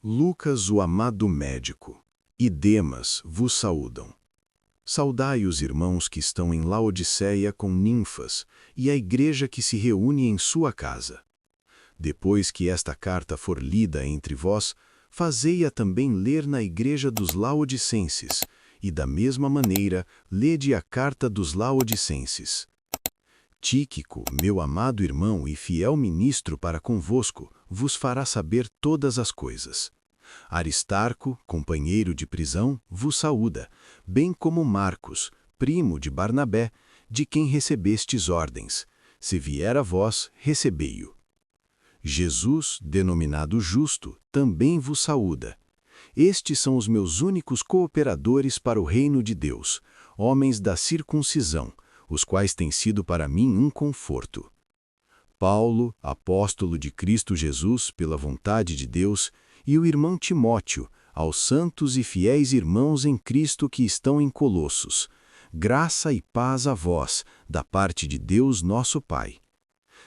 Lucas, o amado médico, e Demas vos saúdam. Saudai os irmãos que estão em Laodiceia com Ninfas e a igreja que se reúne em sua casa. Depois que esta carta for lida entre vós, fazei-a também ler na igreja dos laodicenses, e da mesma maneira lede a carta dos laodicenses. Tíquico, meu amado irmão e fiel ministro para convosco, vos fará saber todas as coisas. Aristarco, companheiro de prisão, vos saúda, bem como Marcos, primo de Barnabé, de quem recebestes ordens. Se vier a vós, recebei-o. Jesus, denominado Justo, também vos saúda. Estes são os meus únicos cooperadores para o reino de Deus, homens da circuncisão, os quais têm sido para mim um conforto. Paulo, apóstolo de Cristo Jesus, pela vontade de Deus, e o irmão Timóteo, aos santos e fiéis irmãos em Cristo que estão em Colossos, graça e paz a vós, da parte de Deus nosso Pai.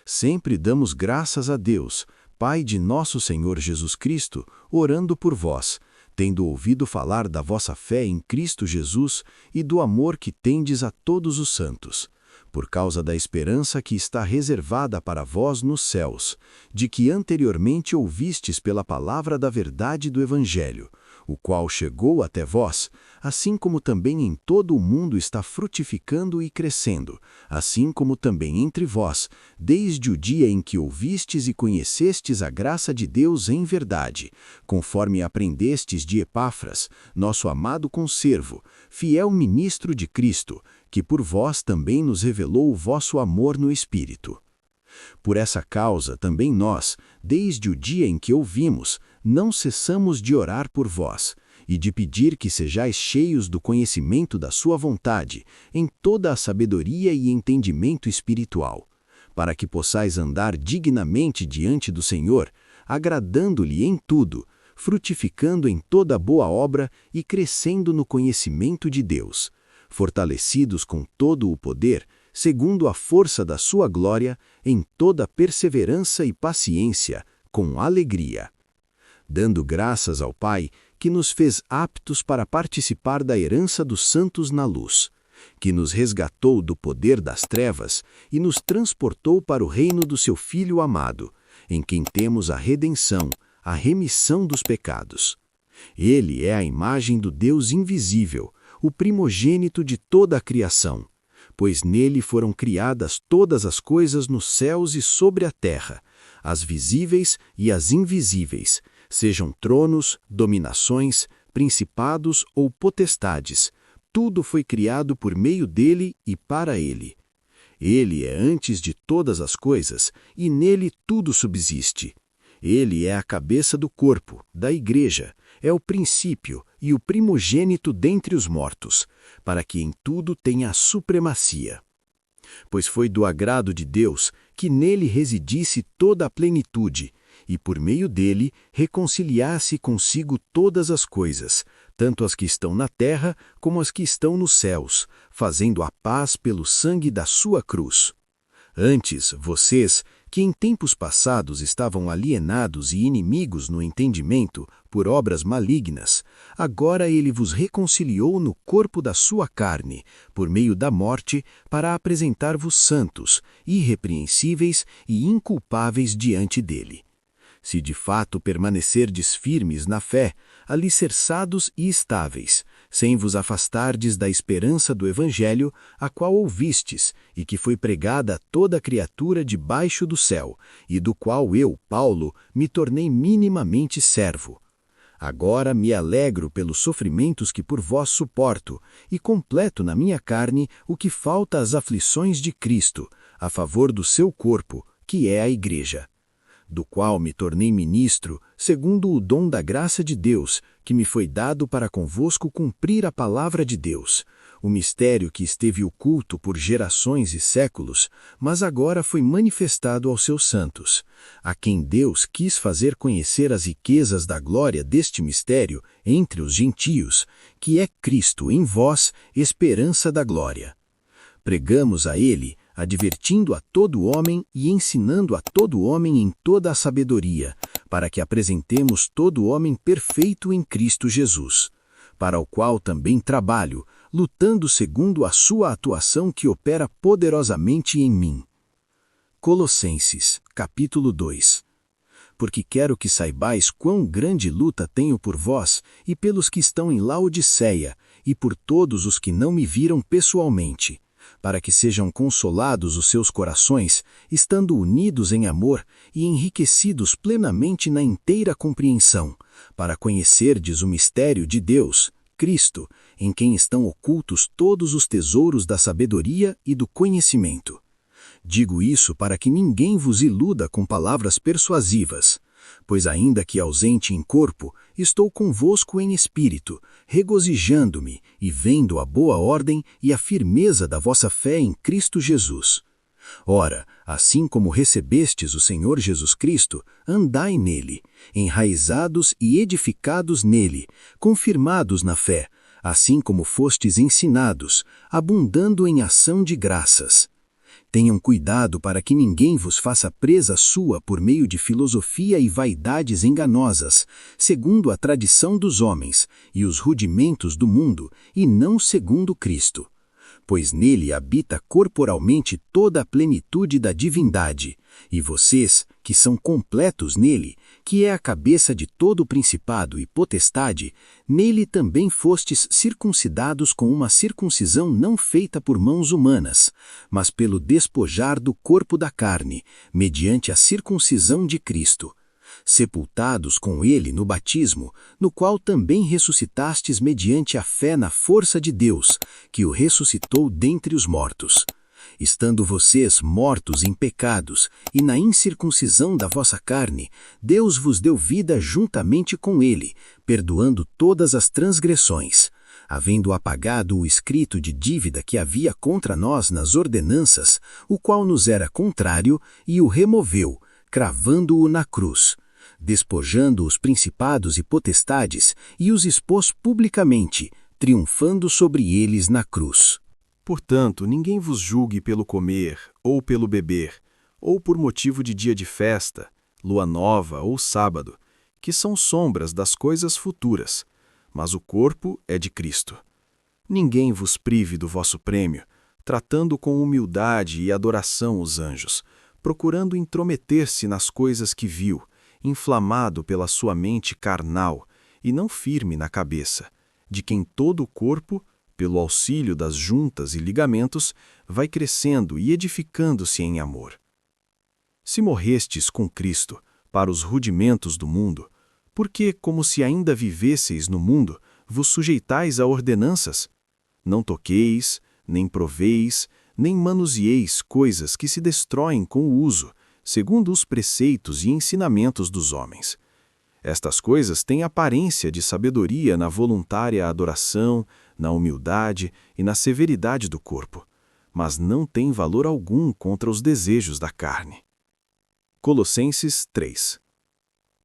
Sempre damos graças a Deus, Pai de nosso Senhor Jesus Cristo, orando por vós, tendo ouvido falar da vossa fé em Cristo Jesus e do amor que tendes a todos os santos, por causa da esperança que está reservada para vós nos céus, de que anteriormente ouvistes pela palavra da verdade do Evangelho, o qual chegou até vós, assim como também em todo o mundo está frutificando e crescendo, assim como também entre vós, desde o dia em que ouvistes e conhecestes a graça de Deus em verdade, conforme aprendestes de Epáfras, nosso amado conservo, fiel ministro de Cristo, que por vós também nos revelou o vosso amor no Espírito. Por essa causa também nós, desde o dia em que ouvimos, não cessamos de orar por vós, e de pedir que sejais cheios do conhecimento da sua vontade, em toda a sabedoria e entendimento espiritual, para que possais andar dignamente diante do Senhor, agradando-lhe em tudo, frutificando em toda boa obra e crescendo no conhecimento de Deus, fortalecidos com todo o poder, segundo a força da sua glória, em toda perseverança e paciência, com alegria. Dando graças ao Pai, que nos fez aptos para participar da herança dos santos na luz, que nos resgatou do poder das trevas e nos transportou para o reino do seu Filho amado, em quem temos a redenção, a remissão dos pecados. Ele é a imagem do Deus invisível, o primogênito de toda a criação, pois nele foram criadas todas as coisas nos céus e sobre a terra, as visíveis e as invisíveis, sejam tronos, dominações, principados ou potestades, tudo foi criado por meio dele e para ele. Ele é antes de todas as coisas, e nele tudo subsiste. Ele é a cabeça do corpo, da igreja, é o princípio e o primogênito dentre os mortos, para que em tudo tenha a supremacia. Pois foi do agrado de Deus que nele residisse toda a plenitude, e por meio dele reconciliasse consigo todas as coisas, tanto as que estão na terra como as que estão nos céus, fazendo a paz pelo sangue da sua cruz. Antes, vocês, que em tempos passados estavam alienados e inimigos no entendimento por obras malignas, agora ele vos reconciliou no corpo da sua carne, por meio da morte, para apresentar-vos santos, irrepreensíveis e inculpáveis diante dele. Se de fato permanecerdes firmes na fé, alicerçados e estáveis, sem vos afastardes da esperança do Evangelho, a qual ouvistes, e que foi pregada a toda criatura debaixo do céu, e do qual eu, Paulo, me tornei minimamente servo. Agora me alegro pelos sofrimentos que por vós suporto, e completo na minha carne o que falta às aflições de Cristo, a favor do seu corpo, que é a Igreja, do qual me tornei ministro, segundo o dom da graça de Deus, que me foi dado para convosco cumprir a palavra de Deus, o mistério que esteve oculto por gerações e séculos, mas agora foi manifestado aos seus santos, a quem Deus quis fazer conhecer as riquezas da glória deste mistério entre os gentios, que é Cristo em vós, esperança da glória. Pregamos a ele, advertindo a todo homem e ensinando a todo homem em toda a sabedoria, para que apresentemos todo homem perfeito em Cristo Jesus, para o qual também trabalho, lutando segundo a sua atuação que opera poderosamente em mim. Colossenses, capítulo 2. Porque quero que saibais quão grande luta tenho por vós e pelos que estão em Laodiceia, e por todos os que não me viram pessoalmente, para que sejam consolados os seus corações, estando unidos em amor e enriquecidos plenamente na inteira compreensão, para conhecerdes o mistério de Deus, Cristo, em quem estão ocultos todos os tesouros da sabedoria e do conhecimento. Digo isso para que ninguém vos iluda com palavras persuasivas, pois ainda que ausente em corpo, estou convosco em espírito, regozijando-me e vendo a boa ordem e a firmeza da vossa fé em Cristo Jesus. Ora, assim como recebestes o Senhor Jesus Cristo, andai nele, enraizados e edificados nele, confirmados na fé, assim como fostes ensinados, abundando em ação de graças. Tenham cuidado para que ninguém vos faça presa sua por meio de filosofia e vaidades enganosas, segundo a tradição dos homens e os rudimentos do mundo, e não segundo Cristo. Pois nele habita corporalmente toda a plenitude da divindade, e vocês, que são completos nele, que é a cabeça de todo o principado e potestade, nele também fostes circuncidados com uma circuncisão não feita por mãos humanas, mas pelo despojar do corpo da carne, mediante a circuncisão de Cristo, sepultados com ele no batismo, no qual também ressuscitastes mediante a fé na força de Deus, que o ressuscitou dentre os mortos. Estando vocês mortos em pecados e na incircuncisão da vossa carne, Deus vos deu vida juntamente com ele, perdoando todas as transgressões, havendo apagado o escrito de dívida que havia contra nós nas ordenanças, o qual nos era contrário, e o removeu, cravando-o na cruz, despojando os principados e potestades, e os expôs publicamente, triunfando sobre eles na cruz. Portanto, ninguém vos julgue pelo comer, ou pelo beber, ou por motivo de dia de festa, lua nova ou sábado, que são sombras das coisas futuras, mas o corpo é de Cristo. Ninguém vos prive do vosso prêmio, tratando com humildade e adoração os anjos, procurando intrometer-se nas coisas que viu, inflamado pela sua mente carnal, e não firme na cabeça, de quem todo o corpo, pelo auxílio das juntas e ligamentos, vai crescendo e edificando-se em amor. Se morrestes com Cristo para os rudimentos do mundo, porque, como se ainda vivesseis no mundo, vos sujeitais a ordenanças? Não toqueis, nem proveis, nem manuseeis coisas que se destroem com o uso, segundo os preceitos e ensinamentos dos homens. Estas coisas têm aparência de sabedoria na voluntária adoração, na humildade e na severidade do corpo, mas não têm valor algum contra os desejos da carne. Colossenses 3.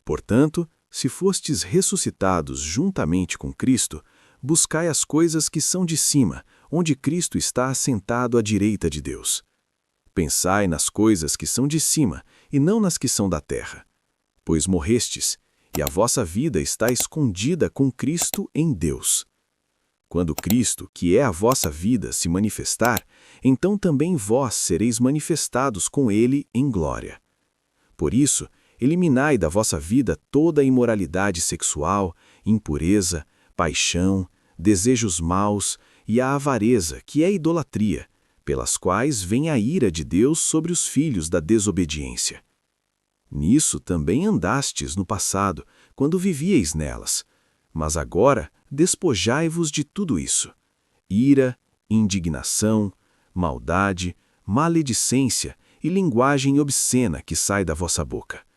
Portanto, se fostes ressuscitados juntamente com Cristo, buscai as coisas que são de cima, onde Cristo está assentado à direita de Deus. Pensai nas coisas que são de cima, e não nas que são da terra. Pois morrestes, e a vossa vida está escondida com Cristo em Deus. Quando Cristo, que é a vossa vida, se manifestar, então também vós sereis manifestados com ele em glória. Por isso, eliminai da vossa vida toda a imoralidade sexual, impureza, paixão, desejos maus e a avareza, que é idolatria, pelas quais vem a ira de Deus sobre os filhos da desobediência. Nisso também andastes no passado, quando vivieis nelas, mas agora despojai-vos de tudo isso: ira, indignação, maldade, maledicência e linguagem obscena que sai da vossa boca.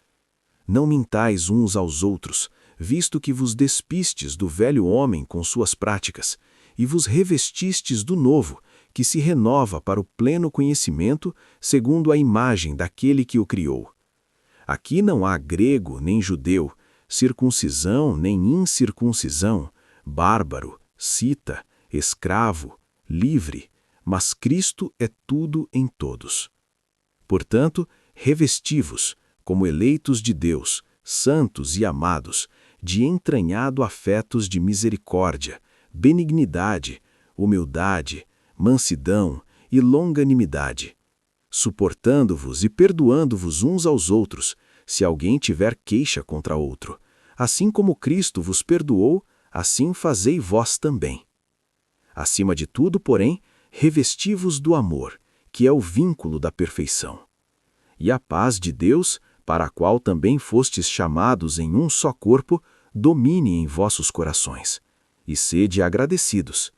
Não mintais uns aos outros, visto que vos despistes do velho homem com suas práticas, e vos revestistes do novo, que se renova para o pleno conhecimento, segundo a imagem daquele que o criou. Aqui não há grego nem judeu, circuncisão nem incircuncisão, bárbaro, cita, escravo, livre, mas Cristo é tudo em todos. Portanto, revesti-vos, como eleitos de Deus, santos e amados, de entranhado afetos de misericórdia, benignidade, humildade, mansidão e longanimidade, suportando-vos e perdoando-vos uns aos outros, se alguém tiver queixa contra outro. Assim como Cristo vos perdoou, assim fazei vós também. Acima de tudo, porém, revesti-vos do amor, que é o vínculo da perfeição. E a paz de Deus, para a qual também fostes chamados em um só corpo, domine em vossos corações. E sede agradecidos.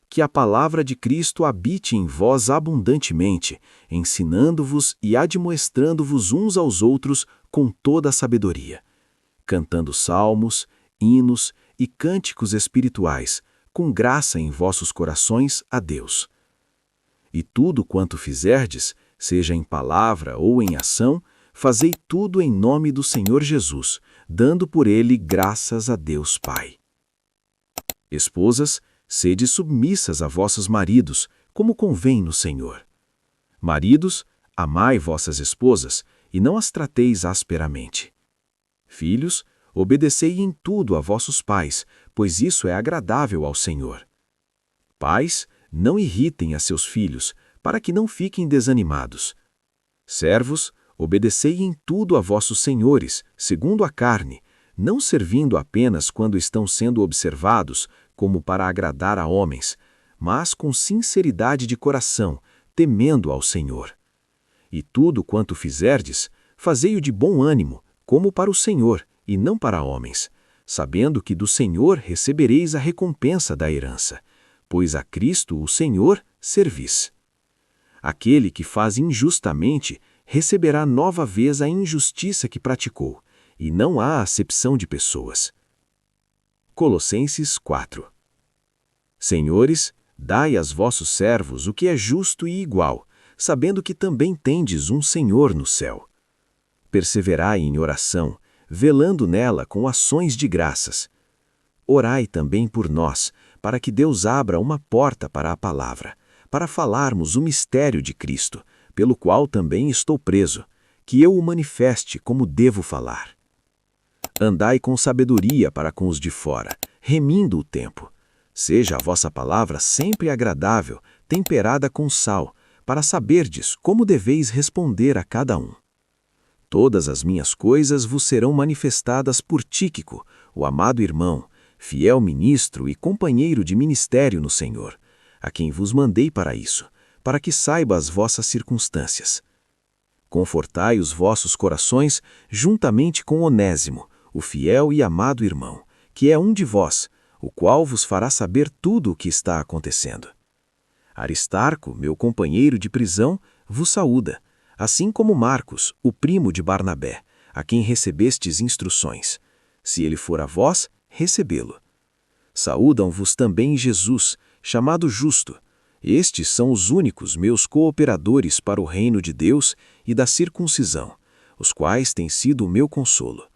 Que a palavra de Cristo habite em vós abundantemente, ensinando-vos e admoestrando-vos uns aos outros com toda a sabedoria, cantando salmos, hinos e cânticos espirituais, com graça em vossos corações a Deus. E tudo quanto fizerdes, seja em palavra ou em ação, fazei tudo em nome do Senhor Jesus, dando por ele graças a Deus Pai. Esposas, sede submissas a vossos maridos, como convém no Senhor. Maridos, amai vossas esposas, e não as trateis asperamente. Filhos, obedecei em tudo a vossos pais, pois isso é agradável ao Senhor. Pais, não irritem a seus filhos, para que não fiquem desanimados. Servos, obedecei em tudo a vossos senhores, segundo a carne, não servindo apenas quando estão sendo observados, como para agradar a homens, mas com sinceridade de coração, temendo ao Senhor. E tudo quanto fizerdes, fazei-o de bom ânimo, como para o Senhor, e não para homens, sabendo que do Senhor recebereis a recompensa da herança, pois a Cristo, o Senhor, servis. Aquele que faz injustamente receberá nova vez a injustiça que praticou, e não há acepção de pessoas. Colossenses 4. Senhores, dai aos vossos servos o que é justo e igual, sabendo que também tendes um Senhor no céu. Perseverai em oração, velando nela com ações de graças. Orai também por nós, para que Deus abra uma porta para a palavra, para falarmos o mistério de Cristo, pelo qual também estou preso, que eu o manifeste como devo falar. Andai com sabedoria para com os de fora, remindo o tempo. Seja a vossa palavra sempre agradável, temperada com sal, para saberdes como deveis responder a cada um. Todas as minhas coisas vos serão manifestadas por Tíquico, o amado irmão, fiel ministro e companheiro de ministério no Senhor, a quem vos mandei para isso, para que saiba as vossas circunstâncias. Confortai os vossos corações juntamente com Onésimo, o fiel e amado irmão, que é um de vós, o qual vos fará saber tudo o que está acontecendo. Aristarco, meu companheiro de prisão, vos saúda, assim como Marcos, o primo de Barnabé, a quem recebestes instruções. Se ele for a vós, recebê-lo. Saúdam-vos também Jesus, chamado Justo. Estes são os únicos meus cooperadores para o reino de Deus e da circuncisão, os quais têm sido o meu consolo.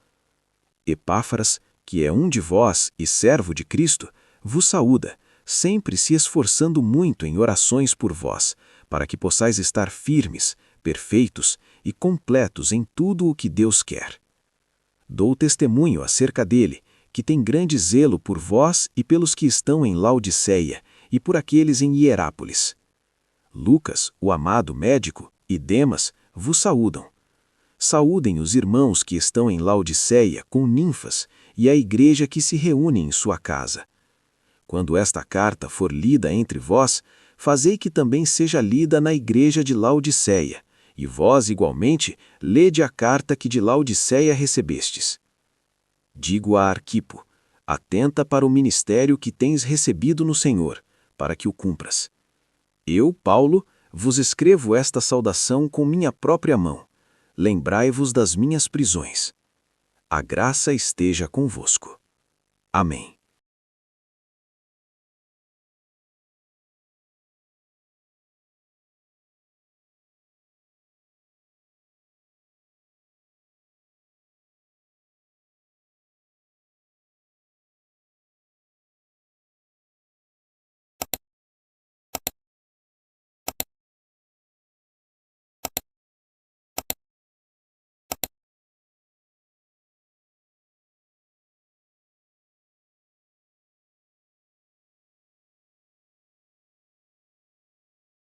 Epáfras, que é um de vós e servo de Cristo, vos saúda, sempre se esforçando muito em orações por vós, para que possais estar firmes, perfeitos e completos em tudo o que Deus quer. Dou testemunho acerca dele, que tem grande zelo por vós e pelos que estão em Laodiceia, e por aqueles em Hierápolis. Lucas, o amado médico, e Demas vos saúdam. Saúdem os irmãos que estão em Laodiceia com Ninfas e a igreja que se reúne em sua casa. Quando esta carta for lida entre vós, fazei que também seja lida na igreja de Laodiceia, e vós, igualmente, lede a carta que de Laodiceia recebestes. Digo a Arquipo, atenta para o ministério que tens recebido no Senhor, para que o cumpras. Eu, Paulo, vos escrevo esta saudação com minha própria mão. Lembrai-vos das minhas prisões. A graça esteja convosco. Amém.